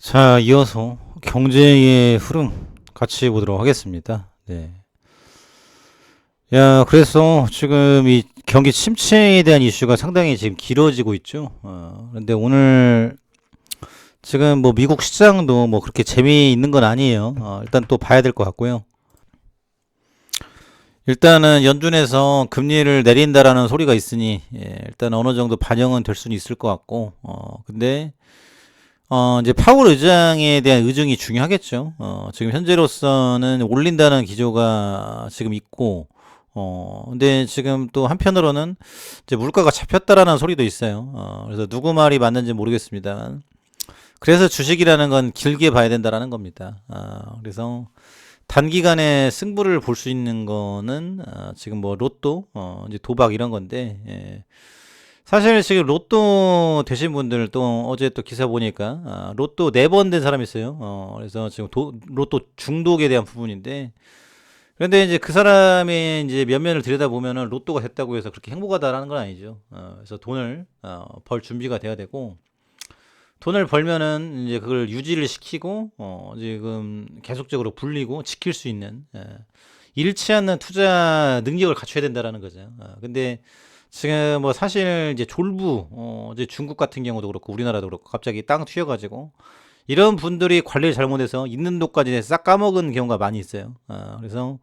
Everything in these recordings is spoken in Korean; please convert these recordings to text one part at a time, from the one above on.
자, 이어서 경제의 흐름 같이 보도록 하겠습니다. 네. 야, 그래서 지금 이 경기 침체에 대한 이슈가 상당히 지금 길어지고 있죠. 그런데 오늘 지금 뭐 미국 시장도 뭐 그렇게 재미있는 건 아니에요. 일단 또 봐야 될 것 같고요. 일단은 연준에서 금리를 내린다라는 소리가 있으니 일단 어느 정도 반영은 될 수는 있을 것 같고, 근데 이제 파월 의장에 대한 의중이 중요하겠죠. 지금 현재로서는 올린다는 기조가 지금 있고, 근데 지금 또 한편으로는 이제 물가가 잡혔다라는 소리도 있어요. 그래서 누구 말이 맞는지 모르겠습니다만. 그래서 주식이라는 건 길게 봐야 된다라는 겁니다. 그래서 단기간에 승부를 볼 수 있는 거는 지금 뭐 로또, 이제 도박 이런 건데, 사실 지금 로또 되신 분들 또 어제 또 기사 보니까 로또 4번 된 사람이 있어요. 그래서 지금 로또 중독에 대한 부분인데, 그런데 이제 그 사람의 이제 면면을 들여다보면은 로또가 됐다고 해서 그렇게 행복하다라는 건 아니죠. 그래서 돈을 벌 준비가 돼야 되고, 돈을 벌면은 이제 그걸 유지를 시키고 지금 계속적으로 불리고 지킬 수 있는 잃지 않는 투자 능력을 갖춰야 된다라는 거죠. 근데 지금 뭐 사실 이제 졸부 이제 중국 같은 경우도 그렇고 우리나라도 그렇고 갑자기 땅 튀어가지고 이런 분들이 관리를 잘못해서 있는 돈까지 싹 까먹은 경우가 많이 있어요. 그래서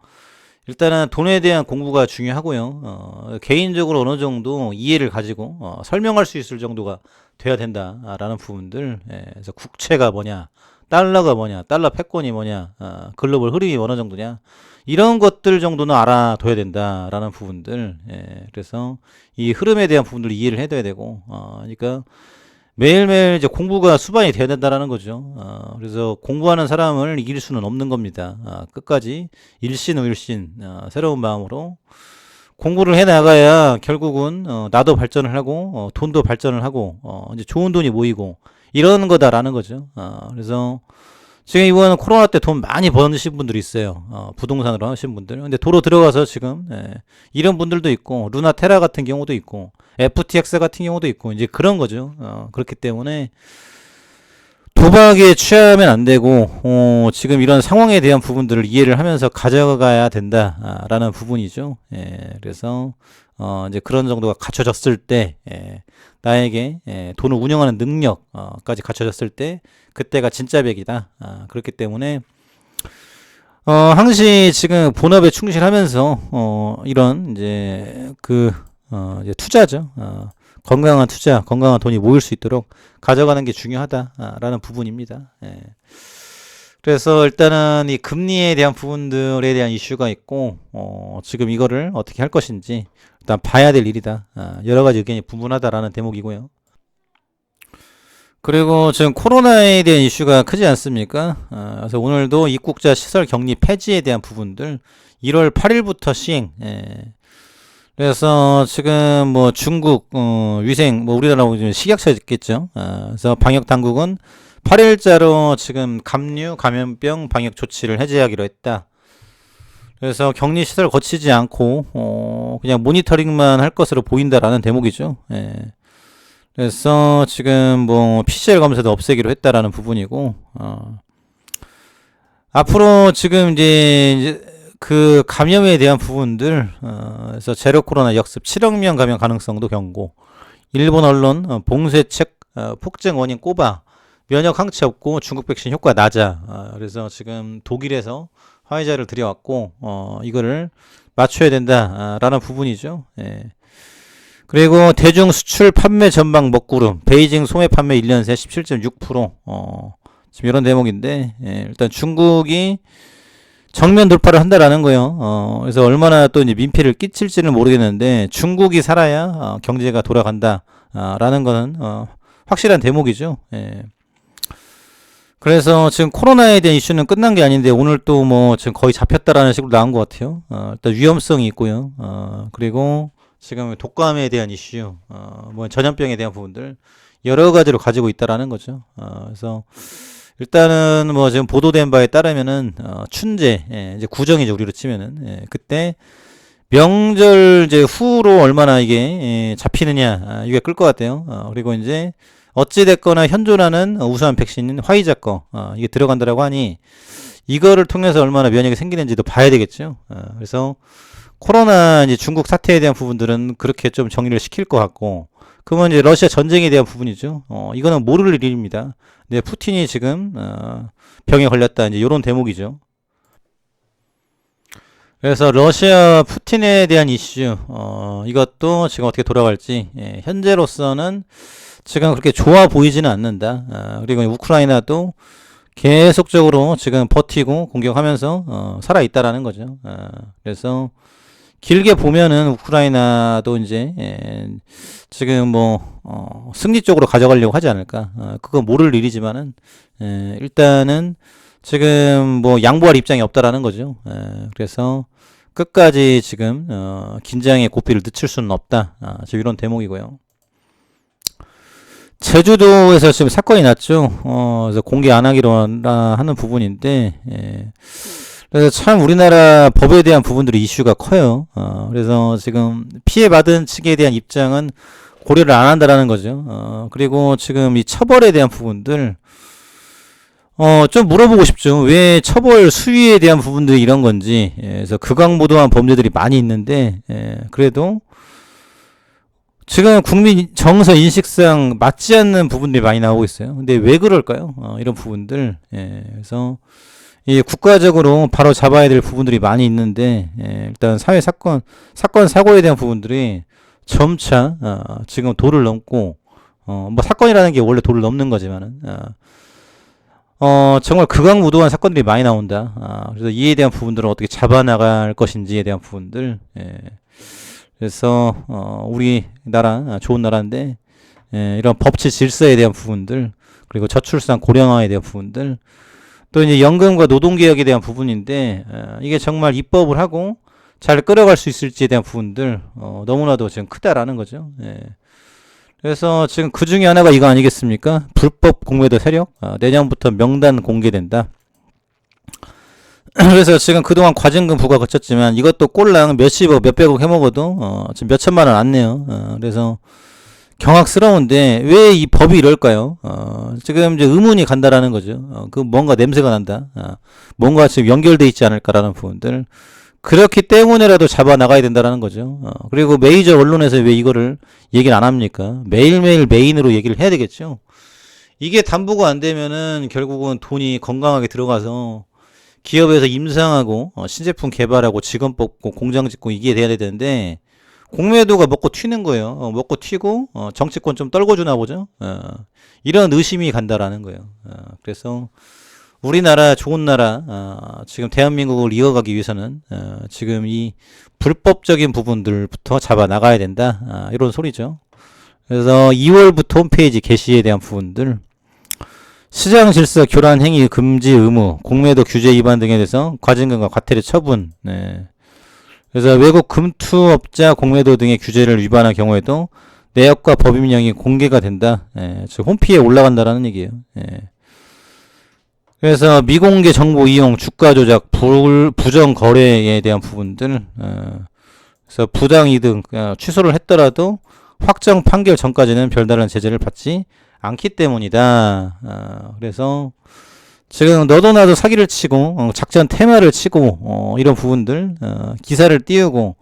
일단은 돈에 대한 공부가 중요하고요. 개인적으로 어느 정도 이해를 가지고 설명할 수 있을 정도가 돼야 된다라는 부분들. 그래서 국채가 뭐냐, 달러가 뭐냐, 달러 패권이 뭐냐, 글로벌 흐름이 어느 정도냐, 이런 것들 정도는 알아둬야 된다라는 부분들. 그래서 이 흐름에 대한 부분들을 이해를 해둬야 되고, 그러니까 매일매일 이제 공부가 수반이 돼야 된다라는 거죠. 그래서 공부하는 사람을 이길 수는 없는 겁니다. 끝까지 일신후일신 새로운 마음으로 공부를 해 나가야 결국은 나도 발전을 하고 돈도 발전을 하고 이제 좋은 돈이 모이고 이런 거다라는 거죠. 그래서 지금 이번 코로나 때 돈 많이 버신 분들이 있어요. 부동산으로 하신 분들. 근데 도로 들어가서 지금 이런 분들도 있고 루나테라 같은 경우도 있고 FTX 같은 경우도 있고 이제 그런 거죠. 그렇기 때문에 도박에 취하면 안 되고 지금 이런 상황에 대한 부분들을 이해를 하면서 가져가야 된다라는 부분이죠. 그래서 이제 그런 정도가 갖춰졌을 때 나에게 돈을 운영하는 능력까지 갖춰졌을 때 그때가 진짜 백이다. 그렇기 때문에 항시 지금 본업에 충실하면서 이런 이제 이제 투자죠. 건강한 투자, 건강한 돈이 모일 수 있도록 가져가는 게 중요하다라는 부분입니다. 그래서 일단은 이 금리에 대한 부분들에 대한 이슈가 있고, 지금 이거를 어떻게 할 것인지 일단 봐야 될 일이다. 여러 가지 의견이 분분하다라는 대목이고요. 그리고 지금 코로나에 대한 이슈가 크지 않습니까? 그래서 오늘도 입국자 시설 격리 폐지에 대한 부분들 1월 8일부터 시행. 그래서 지금 뭐 중국 위생 뭐 우리나라하고 지금 식약처겠죠. 그래서 방역 당국은 8일자로 지금 감류 감염병 방역 조치를 해제하기로 했다. 그래서 격리 시설 거치지 않고 그냥 모니터링만 할 것으로 보인다라는 대목이죠. 그래서 지금 뭐 PCR 검사도 없애기로 했다라는 부분이고 앞으로 지금 이제 그 감염에 대한 부분들 그래서 제로 코로나 역습 7억 명 감염 가능성도 경고. 일본 언론 봉쇄책 폭증 원인 꼽아 면역 항체 없고 중국 백신 효과 낮아. 그래서 지금 독일에서 화이자를 들여왔고 이거를 맞춰야 된다라는 부분이죠. 그리고 대중 수출 판매 전망 먹구름 베이징 소매 판매 1년 새 17.6% 지금 이런 대목인데 일단 중국이 정면 돌파를 한다라는 거예요. 그래서 얼마나 또 이제 민폐를 끼칠지는 모르겠는데 중국이 살아야 경제가 돌아간다라는 거는 확실한 대목이죠. 그래서 지금 코로나에 대한 이슈는 끝난 게 아닌데 오늘 또 뭐 지금 거의 잡혔다라는 식으로 나온 것 같아요. 일단 위험성이 있고요. 그리고 지금 독감에 대한 이슈, 뭐 전염병에 대한 부분들 여러 가지로 가지고 있다라는 거죠. 그래서 일단은 뭐 지금 보도된 바에 따르면은 춘제 이제 구정이죠 우리로 치면은 그때 명절 이제 후로 얼마나 이게 잡히느냐, 이게 끌 것 같아요. 그리고 이제 어찌 됐거나 현존하는 우수한 백신인 화이자 거, 이게 들어간다라고 하니 이거를 통해서 얼마나 면역이 생기는지도 봐야 되겠죠. 그래서 코로나 이제 중국 사태에 대한 부분들은 그렇게 좀 정리를 시킬 것 같고, 그러면 이제 러시아 전쟁에 대한 부분이죠. 이거는 모를 일입니다. 근데 푸틴이 지금 병에 걸렸다, 이제 이런 대목이죠. 그래서 러시아 푸틴에 대한 이슈, 이것도 지금 어떻게 돌아갈지, 현재로서는 지금 그렇게 좋아 보이지는 않는다. 그리고 우크라이나도 계속적으로 지금 버티고 공격하면서 살아있다라는 거죠. 그래서 길게 보면은 우크라이나도 이제 지금 뭐 승리 쪽으로 가져가려고 하지 않을까. 그거 모를 일이지만은 일단은 지금 뭐 양보할 입장이 없다라는 거죠. 그래서 끝까지 지금 긴장의 고삐를 늦출 수는 없다. 지금 이런 대목이고요. 제주도에서 지금 사건이 났죠. 그래서 공개 안 하기로 하는 부분인데, 그래서 참 우리나라 법에 대한 부분들이 이슈가 커요. 그래서 지금 피해받은 측에 대한 입장은 고려를 안 한다라는 거죠. 그리고 지금 이 처벌에 대한 부분들, 좀 물어보고 싶죠. 왜 처벌 수위에 대한 부분들이 이런 건지. 그래서 극악무도한 범죄들이 많이 있는데, 그래도 지금 국민 정서 인식상 맞지 않는 부분들이 많이 나오고 있어요. 근데 왜 그럴까요? 이런 부분들. 그래서 이 국가적으로 바로 잡아야 될 부분들이 많이 있는데, 일단 사회 사건 사고에 대한 부분들이 점차 지금 도를 넘고, 뭐 사건이라는 게 원래 도를 넘는 거지만은, 정말 극악무도한 사건들이 많이 나온다. 그래서 이에 대한 부분들을 어떻게 잡아나갈 것인지에 대한 부분들. 그래서 우리나라 좋은 나라인데 이런 법치 질서에 대한 부분들, 그리고 저출산 고령화에 대한 부분들, 또 이제 연금과 노동개혁에 대한 부분인데 이게 정말 입법을 하고 잘 끌어갈 수 있을지에 대한 부분들 너무나도 지금 크다라는 거죠. 그래서 지금 그 중에 하나가 이거 아니겠습니까? 불법 공매도 세력, 내년부터 명단 공개된다. 그래서 지금 그동안 과징금 부과 거쳤지만 이것도 꼴랑 몇십억 몇백억 해먹어도 지금 몇천만 원 안 내요. 그래서 경악스러운데 왜 이 법이 이럴까요? 지금 이제 의문이 간다라는 거죠. 그 뭔가 냄새가 난다. 뭔가 지금 연결돼 있지 않을까라는 부분들. 그렇기 때문에라도 잡아 나가야 된다라는 거죠. 그리고 메이저 언론에서 왜 이거를 얘기를 안 합니까? 매일매일 메인으로 얘기를 해야 되겠죠. 이게 담보가 안 되면은 결국은 돈이 건강하게 들어가서 기업에서 임상하고 신제품 개발하고 직원 뽑고 공장 짓고 이게 돼야 되는데 공매도가 먹고 튀는 거예요. 먹고 튀고 정치권 좀 떨궈주나 보죠. 이런 의심이 간다라는 거예요. 그래서 우리나라 좋은 나라 지금 대한민국을 이어가기 위해서는 지금 이 불법적인 부분들부터 잡아 나가야 된다. 이런 소리죠. 그래서 2월부터 홈페이지 게시에 대한 부분들, 시장 질서 교란 행위 금지 의무, 공매도 규제 위반 등에 대해서 과징금과 과태료 처분. 그래서 외국 금투업자 공매도 등의 규제를 위반한 경우에도 내역과 법인명이 공개가 된다. 즉 홈피에 올라간다라는 얘기예요. 그래서 미공개 정보 이용, 주가 조작, 부정 거래에 대한 부분들. 그래서 부당 이득 취소를 했더라도 확정 판결 전까지는 별다른 제재를 받지 않기 때문이다. 그래서 지금 너도 나도 사기를 치고 작전 테마를 치고 이런 부분들 기사를 띄우고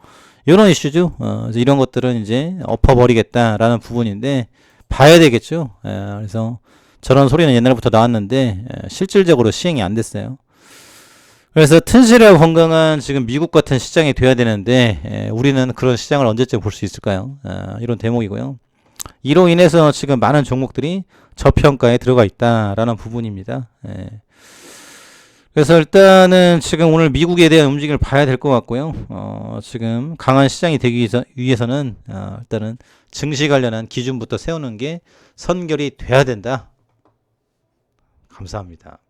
이런 이슈죠. 이런 것들은 이제 엎어버리겠다라는 부분인데 봐야 되겠죠. 그래서 저런 소리는 옛날부터 나왔는데 실질적으로 시행이 안 됐어요. 그래서 튼실하고 건강한 지금 미국 같은 시장이 돼야 되는데 우리는 그런 시장을 언제쯤 볼 수 있을까요? 이런 대목이고요. 이로 인해서 지금 많은 종목들이 저평가에 들어가 있다라는 부분입니다. 그래서 일단은 지금 오늘 미국에 대한 움직임을 봐야 될 것 같고요. 지금 강한 시장이 되기 위해서는 일단은 증시 관련한 기준부터 세우는 게 선결이 돼야 된다. 감사합니다.